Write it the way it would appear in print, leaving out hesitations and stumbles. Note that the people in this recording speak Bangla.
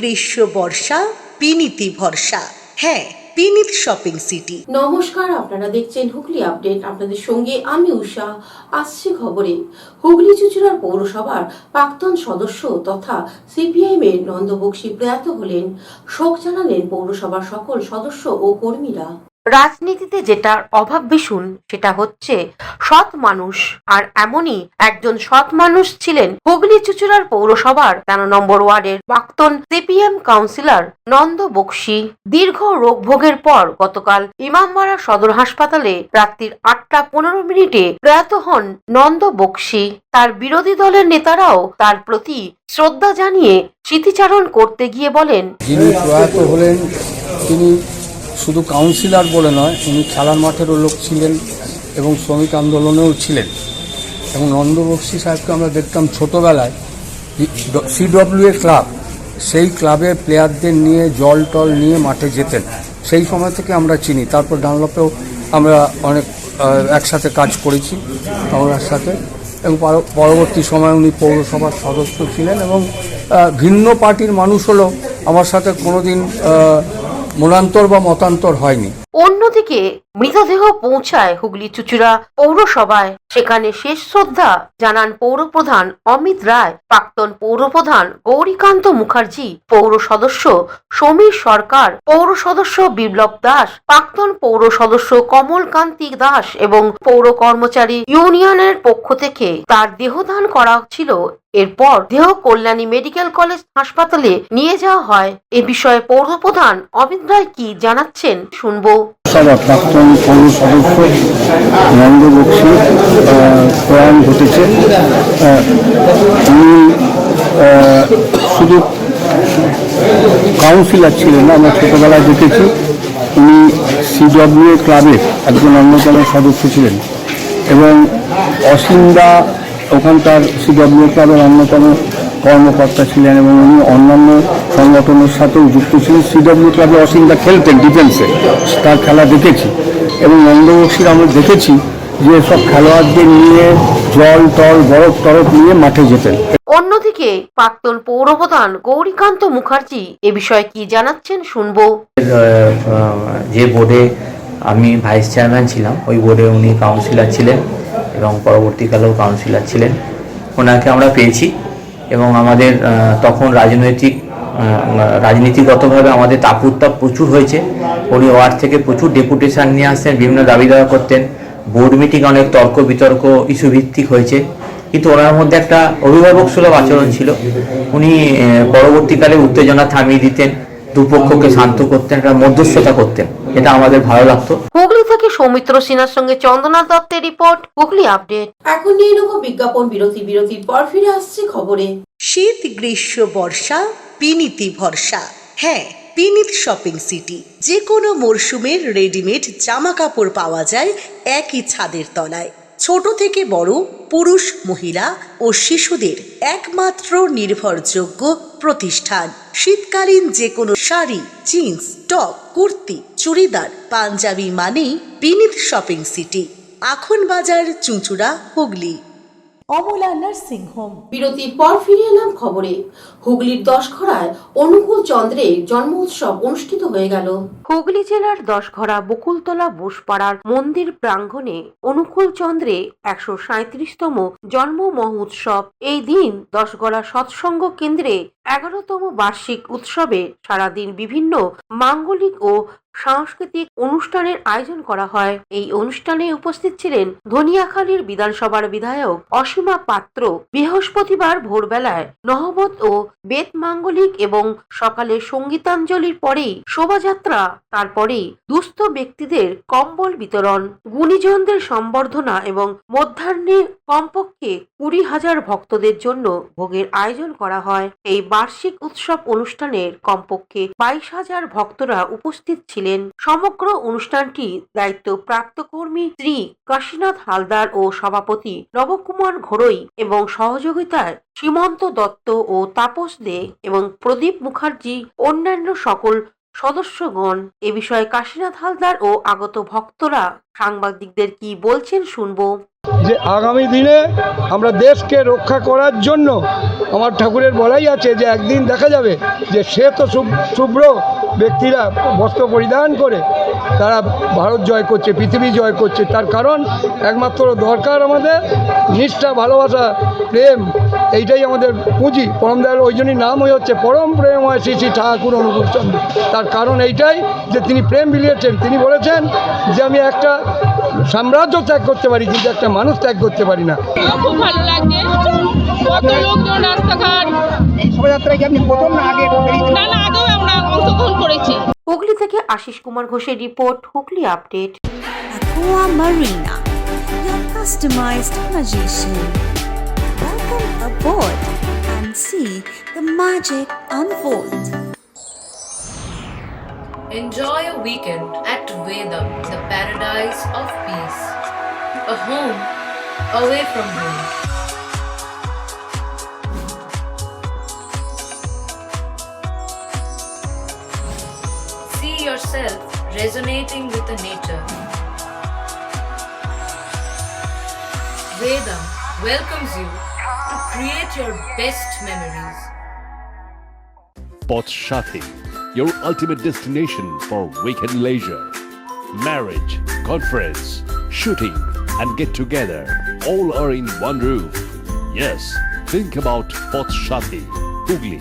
গ্রীষ্ম বর্ষা বিনীতি ভরসা। হ্যাঁ, বিনীত শপিং সিটি। নমস্কার, আপনারা দেখছেন হুগলি আপডেট। আপনাদের সঙ্গে আমি উষা। আসছে খবরে, হুগলি চুঁচুড়ার পৌরসভার প্রাক্তন সদস্য তথা সিপিআইএম এর নন্দবক্সী প্রয়াত হলেন। শোক জানালেন পৌরসভার সকল সদস্য ও কর্মীরা। রাজনীতিতে যেটার অভাব ভীষণ সেটা হচ্ছে সৎ মানুষ, আর এমনই একজন সৎ মানুষ ছিলেন হুগলি চুঁচুড়ার পৌরসভার 13 নম্বর ওয়ার্ডের প্রাক্তন সিপিএম কাউন্সিলর নন্দ বক্সী। দীর্ঘ রোগ ভোগের পর গতকাল ইমামবাড়া সদর হাসপাতালে রাত্রির 8:15 প্রয়াত হন নন্দ বক্সী। তার বিরোধী দলের নেতারাও তার প্রতি শ্রদ্ধা জানিয়ে স্মৃতিচারণ করতে গিয়ে বলেন, যিনি প্রয়াত হলেন তিনি শুধু কাউন্সিলর বলে নয়, উনি খেলার মাঠেরও লোক ছিলেন এবং শ্রমিক আন্দোলনেও ছিলেন। এবং নন্দ বক্সী সাহেবকে আমরা দেখতাম ছোটোবেলায় সিডব্লিউএ ক্লাব, সেই ক্লাবের প্লেয়ারদের নিয়ে জল টল নিয়ে মাঠে যেতেন। সেই সময় থেকে আমরা চিনি। তারপর ডানলপেও আমরা অনেক একসাথে কাজ করেছি ওনার সাথে, এবং পরবর্তী সময় উনি পৌরসভার সদস্য ছিলেন এবং ভিন্ন পার্টির মানুষ হলেও আমার সাথে কোনোদিন মনান্তর বা মতান্তর হয়নি। অন্যদিকে মৃতদেহ পৌঁছায় হুগলি চুঁচুড়া পৌরসভায়। সেখানে শেষ শ্রদ্ধা জানান পৌরপ্রধান অমিত রায়, প্রাক্তন পৌরপ্রধান গৌরীকান্ত মুখার্জি, পৌর সদস্য সমীর সরকার, পৌর সদস্য বিপ্লব দাস, প্রাক্তন পৌর সদস্য কমল কান্তি দাস এবং পৌর কর্মচারী ইউনিয়নের পক্ষ থেকে তার দেহদান করা ছিল। এরপর দেহ কল্যাণী মেডিকেল কলেজ হাসপাতালে নিয়ে যাওয়া হয়। এ বিষয়ে পৌরপ্রধান অমিত রায় কি জানাচ্ছেন শুনবো। প্রাক্তন পৌর সদস্য নন্দ বক্সী প্রয়াণ ঘটেছে। উনি শুধু কাউন্সিলর ছিলেন না, আমরা ছোটবেলায় দেখেছি উনি সিডব্লিউএ ক্লাবের একজন অন্যতম সদস্য ছিলেন এবং অসিন্দা ওখানকার সিডব্লিউ ক্লাবের অন্যতম কর্মকর্তা ছিলেন এবং উনি অন্যান্য সংগঠনের সাথেও যুক্ত ছিলেন। সিডব্লিউ ক্লাবে অসিন্দা খেলতেন ডিফেন্সে, তার খেলা দেখেছি। এবং নন্দ বক্সীর আমরা দেখেছি যে সব খেলোয়াড়দের নিয়ে জল টল বরফ টরফ নিয়ে মাঠে যেতেন। অন্যদিকে প্রাক্তন পৌরপ্রধান গৌরীকান্ত মুখার্জি এ বিষয়ে কি জানাচ্ছেন শুনবো। যে বোর্ডে আমি ভাইস চেয়ারম্যান ছিলাম, ওই বোর্ডে উনি কাউন্সিলর ছিলেন এবং পরবর্তীকালেও কাউন্সিলর ছিলেন। ওনাকে আমরা পেয়েছি এবং আমাদের তখন রাজনীতিগতভাবে আমাদের তাপ প্রচুর হয়েছে। উনি ওয়ার্ড থেকে প্রচুর ডেপুটেশন নিয়ে আসতেন, বিভিন্ন দাবি দাওয়া করতেন। বোর্ড মিটিং অনেক তর্ক বিতর্ক ইস্যু ভিত্তিক হয়েছে, কিন্তু ওনার মধ্যে একটা অভিভাবক সুলভ আচরণ ছিল। উনি পরবর্তীকালে উত্তেজনা থামিয়ে দিতেন, দুপক্ষকে শান্ত করতেন, একটা মধ্যস্থতা করতেন। এটা আমাদের ভালো লাগতো। হুগলি থেকে সৌমিত্র সিনহার সঙ্গে চন্দনা দত্তের রিপোর্ট, হুগলি আপডেট। এখন নিয়ে নেব বিজ্ঞাপন বিরতির পর ফিরে আসছে খবরে। শীত গ্রীষ্ম বর্ষা বিনীতি ভরসা। হ্যাঁ, বিনীত শপিং সিটি। যে কোনো মরশুমের রেডিমেড জামা কাপড় পাওয়া যায় একই ছাদের তলায়। ছোট থেকে বড়, পুরুষ মহিলা ও শিশুদের একমাত্র নির্ভরযোগ্য প্রতিষ্ঠান। শীতকালীন যে কোনো শাড়ি, জিন্স, টপ, কুর্তি, চুড়িদার, পাঞ্জাবি মানেই Vineet shopping city. Akhan Bazar, Chuchura, Hooghly. Amala nursing home. বিরতির পর ফিরে এলাম খবরে। হুগলির দশঘরায় অনুকূল চন্দ্রের জন্ম উৎসব অনুষ্ঠিত হয়ে গেল। হুগলি জেলার দশঘরা বকুলতলা বোসপাড়ার মন্দির প্রাঙ্গণে অনুকূল চন্দ্রে 137তম জন্ম মহোৎসব। এই দিন দশঘরা সৎসঙ্গ কেন্দ্রে 11তম বার্ষিক উৎসবে সারাদিন বিভিন্ন মাঙ্গলিক ও সাংস্কৃতিক অনুষ্ঠানের আয়োজন করা হয়। এই অনুষ্ঠানে উপস্থিত ছিলেন ধনিয়াখালীর বিধানসভার বিধায়ক অসীমা পাত্র। বৃহস্পতিবার ভোরবেলায় নহবত ও বেদ মাঙ্গলিক এবং সকালে সঙ্গীতাঞ্জলির পরেই শোভাযাত্রা, তারপরেই দুস্থ ব্যক্তিদের কম্বল বিতরণ, গুণীজনদের সম্বর্ধনা এবং মধ্যাহ্নে কমপক্ষে 20,000 ভক্তদের জন্য ভোগের আয়োজন করা হয়। এই বার্ষিক উৎসব অনুষ্ঠানের কমপক্ষে 22,000 ভক্তরা উপস্থিত ছিলেন। সমগ্র অনুষ্ঠানটি দায়িত্বপ্রাপ্ত কর্মী শ্রী কাশীনাথ হালদার ও সভাপতি নবকুমার ঘোড়ই এবং সহযোগিতায় শ্রীমন্ত দত্ত ও তাপস দে এবং প্রদীপ মুখার্জি, অন্যান্য সকল সদস্যগণ। এ বিষয়ে কাশীনাথ হালদার ও আগত ভক্তরা সাংবাদিকদের কি বলছেন শুনবো। যে আগামী দিনে আমরা দেশকে রক্ষা করার জন্য আমার ঠাকুরের বলাই আছে যে একদিন দেখা যাবে যে শ্বেত শুভ্র ব্যক্তিরা বস্ত্র পরিধান করে তারা ভারত জয় করছে, পৃথিবী জয় করছে। তার কারণ একমাত্র দরকার আমাদের নিষ্ঠা, ভালোবাসা, প্রেম, এইটাই আমাদের পুঁজি। পরম দয়াল ওই জন্যই নাম হচ্ছে পরম প্রেম হয় শ্রী শ্রী ঠাকুর অনুকূল চন্দ্র। তার কারণ এইটাই যে তিনি প্রেম বিলিয়েছেন। তিনি বলেছেন যে আমি একটা সাম্রাজ্য ত্যাগ করতে পারি কিন্তু একটা মানুষ ত্যাগ করতে পারি না। খুব ভালো লাগছে, কত লোকজন রাস্তাঘাট। এই শোভাযাত্রায় কি আপনি প্রথম না আগে? না না, আগেও আমরা অংশগ্রহণ করেছি। হুগলি থেকে আশিস কুমার ঘোষের report, Hooghly update. Aqua Marina, your customized magician. Welcome aboard and see the magic unfold. Enjoy a weekend at Vedam, the paradise of peace. A home away from home. See yourself resonating with the nature. Vedam welcomes you to create your best memories. Potshati, your ultimate destination for weekend leisure. Marriage, conference, shooting, and get together all are in one roof. Yes, think about Potshati, Hugli.